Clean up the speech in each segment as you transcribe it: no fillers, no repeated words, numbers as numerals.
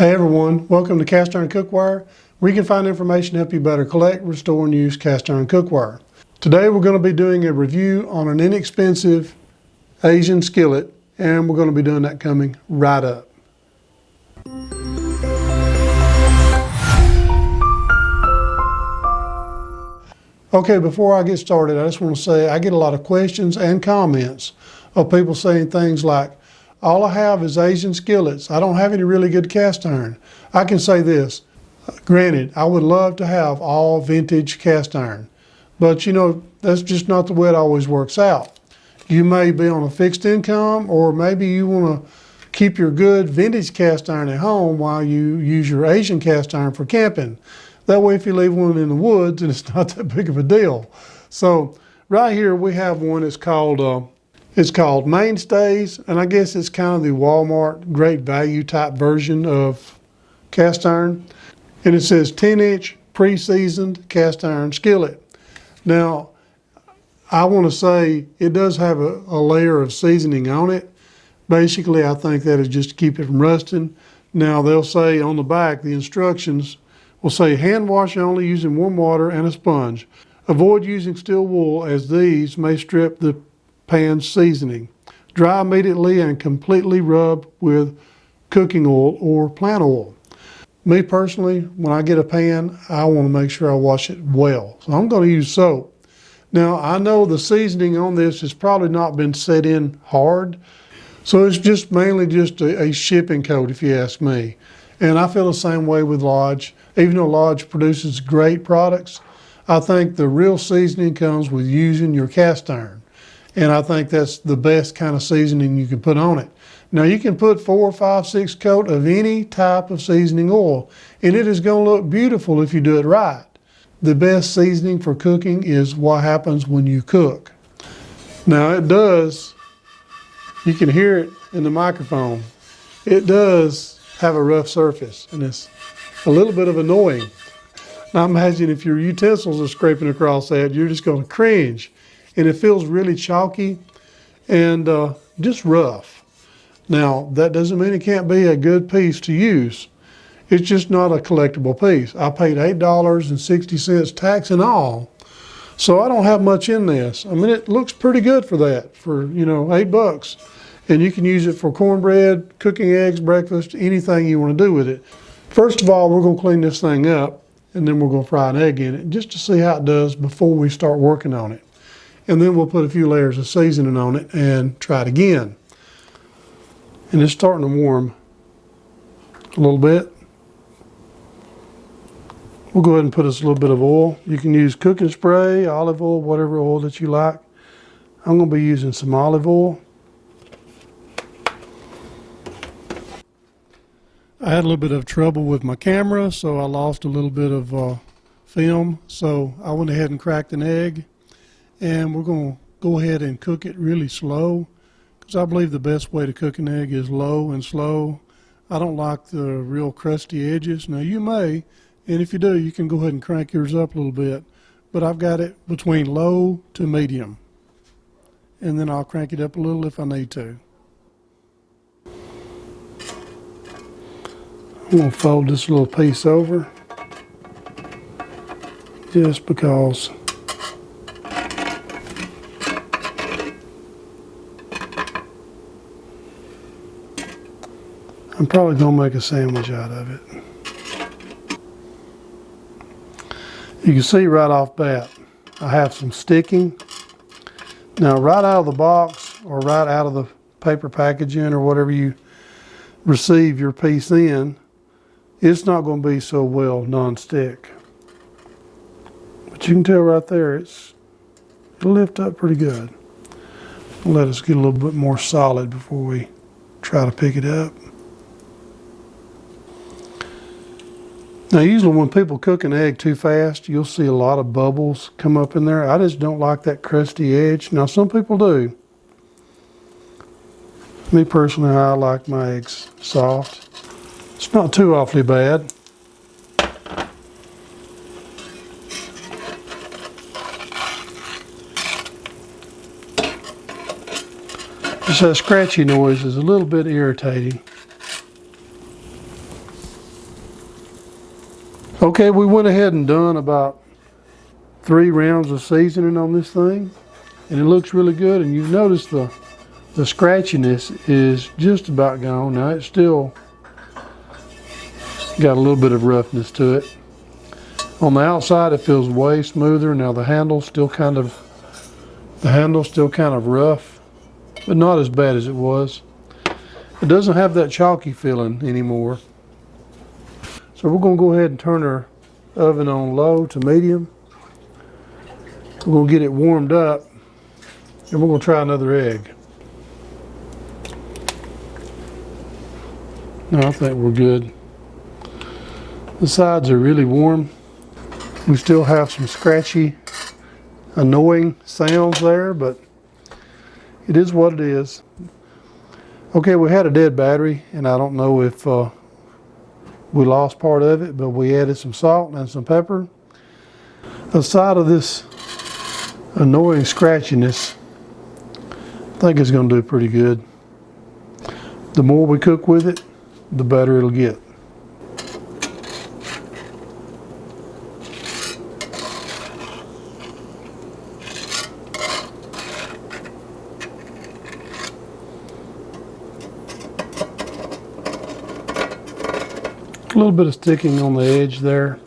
Hey everyone, welcome to Cast Iron Cookware, where you can find information to help you better collect, restore, and use cast iron cookware. Today we're going to be doing a review on an inexpensive Asian skillet, and we're going to be doing that coming right up. Okay, before I get started, I just want to say I get a lot of questions and comments of people saying things like, all I have is Asian skillets. I don't have any really good cast iron. I can say this, granted, I would love to have all vintage cast iron, but you know, that's just not the way it always works out. You may be on a fixed income, or maybe you want to keep your good vintage cast iron at home while you use your Asian cast iron for camping. That way, if you leave one in the woods, and it's not that big of a deal. So right here we have one that's called Mainstays, and I guess it's kind of the Walmart great value type version of cast iron. And it says 10-inch pre-seasoned cast iron skillet. Now, I want to say it does have a layer of seasoning on it. Basically, I think that is just to keep it from rusting. Now, they'll say on the back, the instructions will say hand wash only using warm water and a sponge. Avoid using steel wool, as these may strip the pan seasoning. Dry immediately and completely rub with cooking oil or plant oil. Me personally, when I get a pan, I want to make sure I wash it well. So I'm going to use soap. Now, I know the seasoning on this has probably not been set in hard, so it's just mainly just a shipping coat, if you ask me. And I feel the same way with Lodge. Even though Lodge produces great products, I think the real seasoning comes with using your cast iron. And I think that's the best kind of seasoning you can put on it. Now you can put 4, 5, 6 coat of any type of seasoning oil, and it is going to look beautiful if you do it right. The best seasoning for cooking is what happens when you cook. Now it does, you can hear it in the microphone, it does have a rough surface, and it's a little bit of annoying. Now imagine if your utensils are scraping across that, you're just going to cringe. And it feels really chalky and just rough. Now, that doesn't mean it can't be a good piece to use. It's just not a collectible piece. I paid $8.60 tax and all, so I don't have much in this. I mean, it looks pretty good for that, for, you know, $8. And you can use it for cornbread, cooking eggs, breakfast, anything you want to do with it. First of all, we're going to clean this thing up, and then we're going to fry an egg in it, just to see how it does before we start working on it. And then we'll put a few layers of seasoning on it and try it again. And it's starting to warm a little bit. We'll go ahead and put us a little bit of oil. You can use cooking spray, olive oil, whatever oil that you like. I'm going to be using some olive oil. I had a little bit of trouble with my camera, so I lost a little bit of film. So I went ahead and cracked an egg. And we're going to go ahead and cook it really slow, because I believe the best way to cook an egg is low and slow. I don't like the real crusty edges. Now you may, and if you do, you can go ahead and crank yours up a little bit. But I've got it between low to medium. And then I'll crank it up a little if I need to. I'm going to fold this little piece over, just because I'm probably going to make a sandwich out of it. You can see right off bat, I have some sticking. Now right out of the box, or right out of the paper packaging, or whatever you receive your piece in, it's not going to be so well non-stick. But you can tell right there, it'll lift up pretty good. Let us get a little bit more solid before we try to pick it up. Now usually when people cook an egg too fast, you'll see a lot of bubbles come up in there. I just don't like that crusty edge. Now some people do. Me personally, I like my eggs soft. It's not too awfully bad. Just that scratchy noise is a little bit irritating. Okay, we went ahead and done about 3 rounds of seasoning on this thing, and it looks really good. And you've noticed the scratchiness is just about gone. Now it's still got a little bit of roughness to it. On the outside it feels way smoother. Now the handle's still kind of rough, but not as bad as it was. It doesn't have that chalky feeling anymore. So we're going to go ahead and turn our oven on low to medium. We're going to get it warmed up, and we're going to try another egg. No, I think we're good. The sides are really warm. We still have some scratchy, annoying sounds there, but it is what it is. Okay, we had a dead battery, and I don't know if we lost part of it, but we added some salt and some pepper. Aside of this annoying scratchiness, I think it's going to do pretty good. The more we cook with it, the better it'll get. A little bit of sticking on the edge there.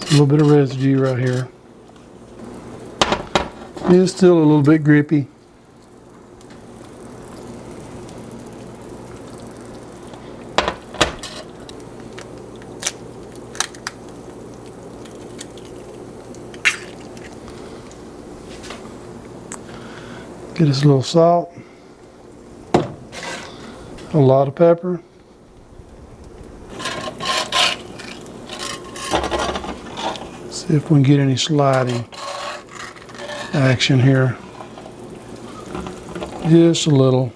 A little bit of residue right here. It is still a little bit grippy. Get us a little salt, a lot of pepper. See if we can get any sliding action here. Just a little.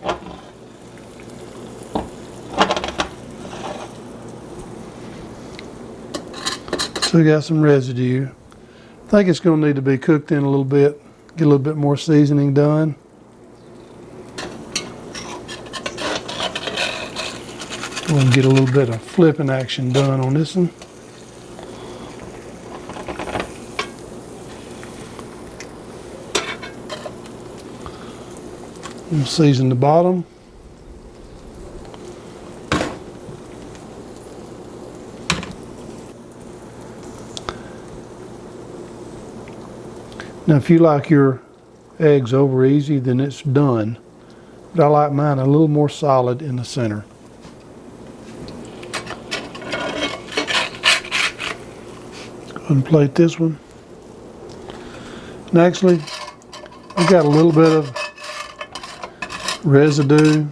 Still got some residue. I think it's going to need to be cooked in a little bit, get a little bit more seasoning done. We'll get a little bit of flipping action done on this one. We'll season the bottom. Now if you like your eggs over easy, then it's done. But I like mine a little more solid in the center. Go ahead and plate this one. And actually, I've got a little bit of residue.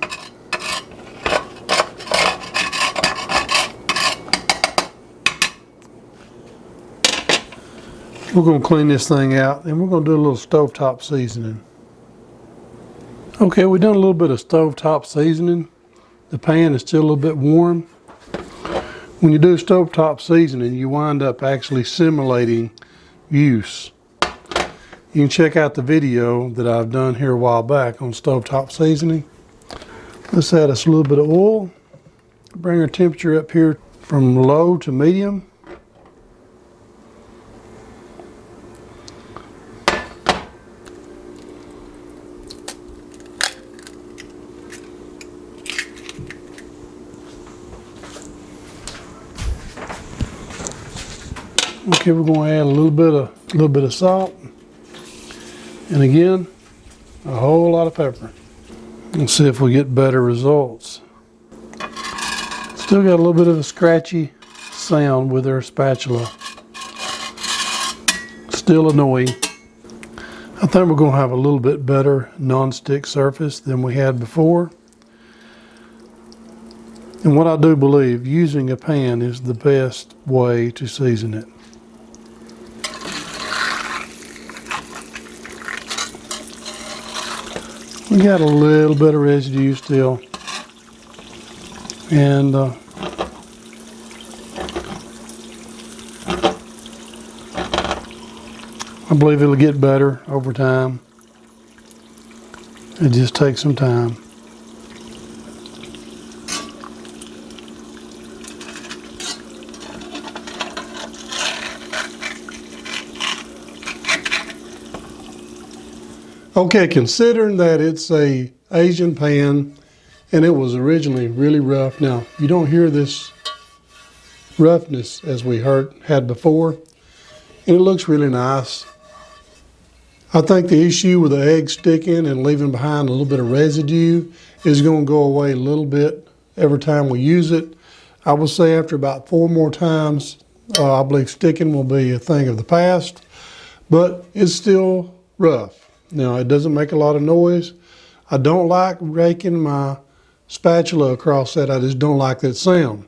We're going to clean this thing out, and we're going to do a little stovetop seasoning. Okay, we've done a little bit of stovetop seasoning. The pan is still a little bit warm. When you do stovetop seasoning, you wind up actually simulating use. You can check out the video that I've done here a while back on stovetop seasoning. Let's add us a little bit of oil. Bring our temperature up here from low to medium. Okay, we're going to add a little bit of salt, and again, a whole lot of pepper. Let's see if we get better results. Still got a little bit of a scratchy sound with our spatula. Still annoying. I think we're going to have a little bit better non-stick surface than we had before. And what I do believe, using a pan is the best way to season it. We got a little bit of residue still, and I believe it'll get better over time. It just takes some time. Okay, considering that it's a Asian pan and it was originally really rough. Now, you don't hear this roughness as we had before, and it looks really nice. I think the issue with the egg sticking and leaving behind a little bit of residue is going to go away a little bit every time we use it. I will say after about 4 more times, I believe sticking will be a thing of the past, but it's still rough. Now, it doesn't make a lot of noise. I don't like raking my spatula across that. I just don't like that sound.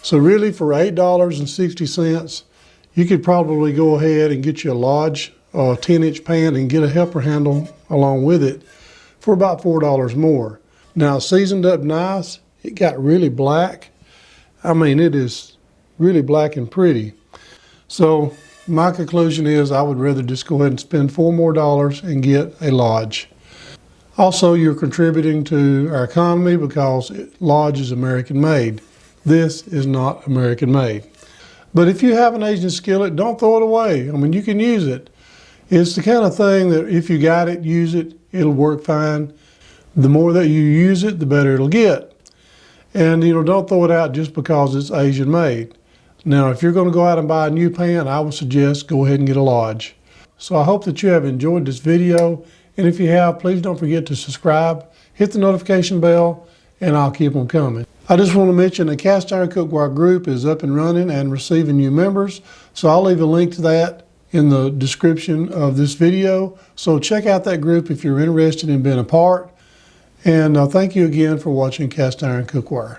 So really, for $8.60, you could probably go ahead and get you a Lodge 10-inch pan and get a helper handle along with it for about $4 more. Now, seasoned up nice. It got really black. I mean, it is really black and pretty. So my conclusion is I would rather just go ahead and spend $4 more and get a Lodge. Also, you're contributing to our economy because Lodge is American made. This is not American made. But if you have an Asian skillet, don't throw it away. I mean, you can use it. It's the kind of thing that if you got it, use it, it'll work fine. The more that you use it, the better it'll get. And don't throw it out just because it's Asian made. Now, if you're going to go out and buy a new pan, I would suggest go ahead and get a Lodge. So I hope that you have enjoyed this video. And if you have, please don't forget to subscribe, hit the notification bell, and I'll keep them coming. I just want to mention the Cast Iron Cookware group is up and running and receiving new members. So I'll leave a link to that in the description of this video. So check out that group if you're interested in being a part. And thank you again for watching Cast Iron Cookware.